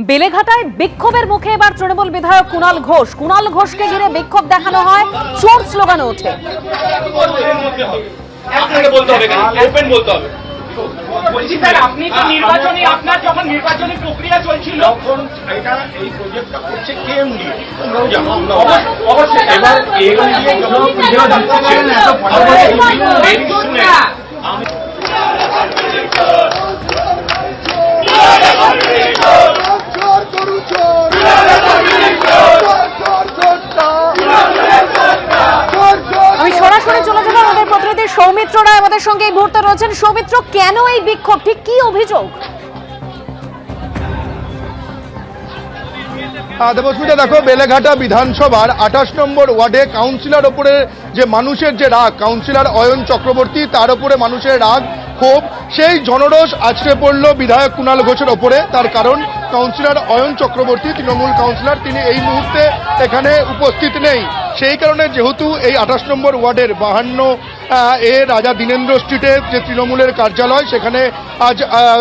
বেলেঘাটায় বিক্ষোভের মুখে এবার তৃণমূল বিধায়ক কুণাল ঘোষকে ঘিরে বিক্ষোভ দেখানো হয়, চোর স্লোগান ওঠে। আপনি তো নির্বাচনী, আপনার যখন নির্বাচনী প্রক্রিয়া চলছিল তখন এটা এই প্রজেক্টটা করছে কেএম নিয়ে, তোমরাও জানো। অবশ্যই এবার কেএম নিয়ে যখন পুজো দিচ্ছেন এত ফটাফট শুনে আমি সরাসরি চলে যাবো আমাদের প্রতিনিধি সৌমিত্র রায় আমাদের সঙ্গে এই মুহূর্তে রয়েছেন। সৌমিত্র, কেন এই বিক্ষোভ, ঠিক কি অভিযোগ? দেবস্মিতা, দেখো, বেলেঘাটা বিধানসভার 28 নম্বর ওয়ার্ডে কাউন্সিলর ওপরে যে মানুষের যে রাগ, কাউন্সিলর অয়ন চক্রবর্তী তার উপরে মানুষের রাগ, ক্ষোভ, সেই জনরোষ আছড়ে পড়ল বিধায়ক কুণাল ঘোষের ওপরে। তার কারণ কাউন্সিলর অয়ন চক্রবর্তী, তৃণমূল কাউন্সিলর, তিনি এই মুহূর্তে এখানে উপস্থিত নেই। সেই কারণে যেহেতু এই 28 নম্বর ওয়ার্ডের 52 রাজা দীনেন্দ্র স্ট্রিটে যে তৃণমূলের কার্যালয়, সেখানে আজ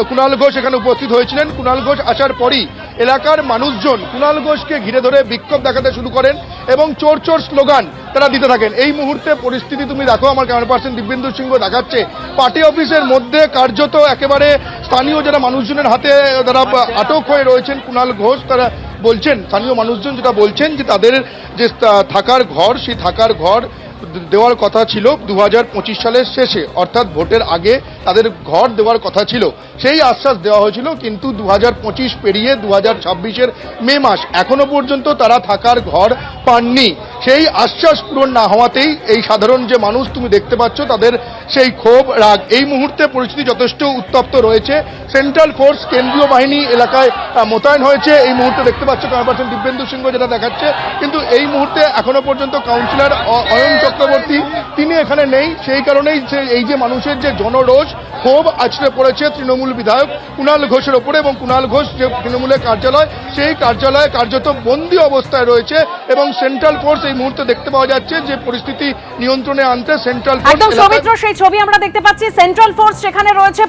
কুণাল ঘোষ এখানে উপস্থিত হয়েছিলেন। কুণাল ঘোষ আসার পরই এলাকার মানুষজন কুণাল ঘোষকে ঘিরে ধরে বিক্ষোভ দেখাতে শুরু করেন এবং চোর চোর স্লোগান তারা দিতে থাকেন। এই মুহূর্তে পরিস্থিতি তুমি দেখো, আমার ক্যামেরা পার্সন দিব্যেন্দু সিংহ দেখাচ্ছে, পার্টি অফিসের মধ্যে কার্যত একেবারে স্থানীয় যারা মানুষজনের হাতে তারা আটক হয়ে রয়েছেন কুণাল ঘোষ। তারা বলছেন, স্থানীয় মানুষজন যেটা বলছেন, যে তাদের যে থাকার ঘর, সেই থাকার ঘর দেওয়ার কথা ছিল 2025 সালের শেষে, অর্থাৎ ভোটের আগে তাদের ঘর দেওয়ার কথা ছিল। সেই আশ্বাস দেওয়া হয়েছিল, কিন্তু 2025 পেরিয়ে 2026-এর মে মাস, এখনো পর্যন্ত তারা থাকার ঘর পাননি। সেই আশ্বাস পূরণ না হওয়াতেই এই সাধারণ যে মানুষ তুমি দেখতে পাচ্ছ, তাদের সেই ক্ষোভ, রাগ। এই মুহূর্তে পরিস্থিতি যথেষ্ট উত্তপ্ত রয়েছে। সেন্ট্রাল ফোর্স, কেন্দ্রীয় বাহিনী এলাকায় মোতায়েন হয়েছে। এই মুহূর্তে দেখতে পাচ্ছ ক্যামেরা পার্সন দিব্যেন্দু সিংহ যেটা দেখাচ্ছে, কিন্তু এই মুহূর্তে এখনো পর্যন্ত কাউন্সিলর অয়ন চক্রবর্তী তিনি এখানে নেই। সেই কারণেই এই যে মানুষের যে জনরোষ, ক্ষোভ আছড়ে পড়েছে তৃণমূল বিধায়ক কুণাল ঘোষের ওপরে। এবং কুণাল ঘোষ যে তৃণমূলের কার্যালয়, সেই কার্যালয়ে কার্যত বন্দী অবস্থায় রয়েছে এবং সেন্ট্রাল ফোর্স এই মুহূর্তে দেখতে পাওয়া যাচ্ছে যে পরিস্থিতি নিয়ন্ত্রণে আনতে সেন্ট্রাল ফোর্স। একদম সৌমিত্র, সেই ছবি আমরা দেখতে পাচ্ছি, সেন্ট্রাল ফোর্স সেখানে রয়েছে।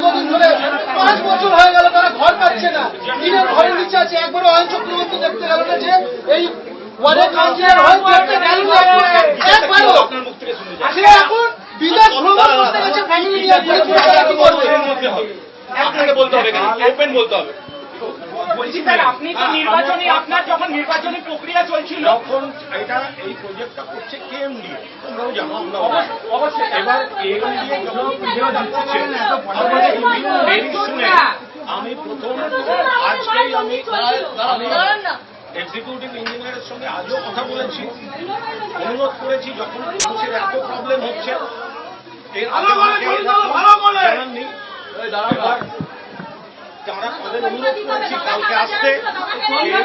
5 বছর হয়ে গেল তারা ঘর পাচ্ছে না, দিনের ঘরের নিচে আছে। একবারও অয়ন চক্রবর্তী দেখতে গেল না যে এই ওয়ার্ডে কাউন্সিলর হয় দেখতে গেল না একবারও। আসলে এখন বিদেশ ভ্রমণ করতে গেছে ফ্যামিলি নিয়ে, কি করবে? আপনাকে বলতে হবে, ওপেন বলতে হবে। বলছি স্যার, আপনি তো নির্বাচনী, আপনার যখন নির্বাচনী প্রক্রিয়া চলছিল তখন এটা এই প্রজেক্টটা করছে কেএম নিয়ে, তোমরাও জানো। অবশ্যই এবার কেএম নিয়ে যখন পুজো দিচ্ছেন এত ফটাফট শুনে আমি প্রথম আজকেই আমি এক্সিকিউটিভ ইঞ্জিনিয়ারের সঙ্গে আজও কথা বলেছি, অনুরোধ করেছি, যখন মানুষের এত প্রবলেম হচ্ছে এর আগে জানাননি, এবার তারা তাদের অনুরোধ করেছি কালকে আসতে। কালকে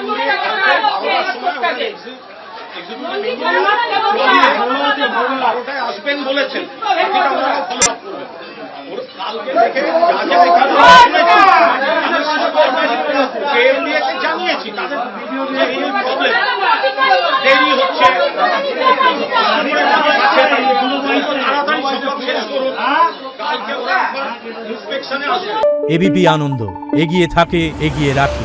12টার সময় বারোটায় আসবেন বলেছেন, সেটা ওনারা ফলো আপ করবেন। কালকে দেখে কেএমডিএকে জানিয়েছি তাদের যে এই প্রবলেম দেরি হচ্ছে, তাড়াতাড়ি সব শেষ করুন, কালকে ওরা ইন্সপেকশনে আসবে। এবিপি আনন্দ, এগিয়ে থাকে, এগিয়ে রাখে।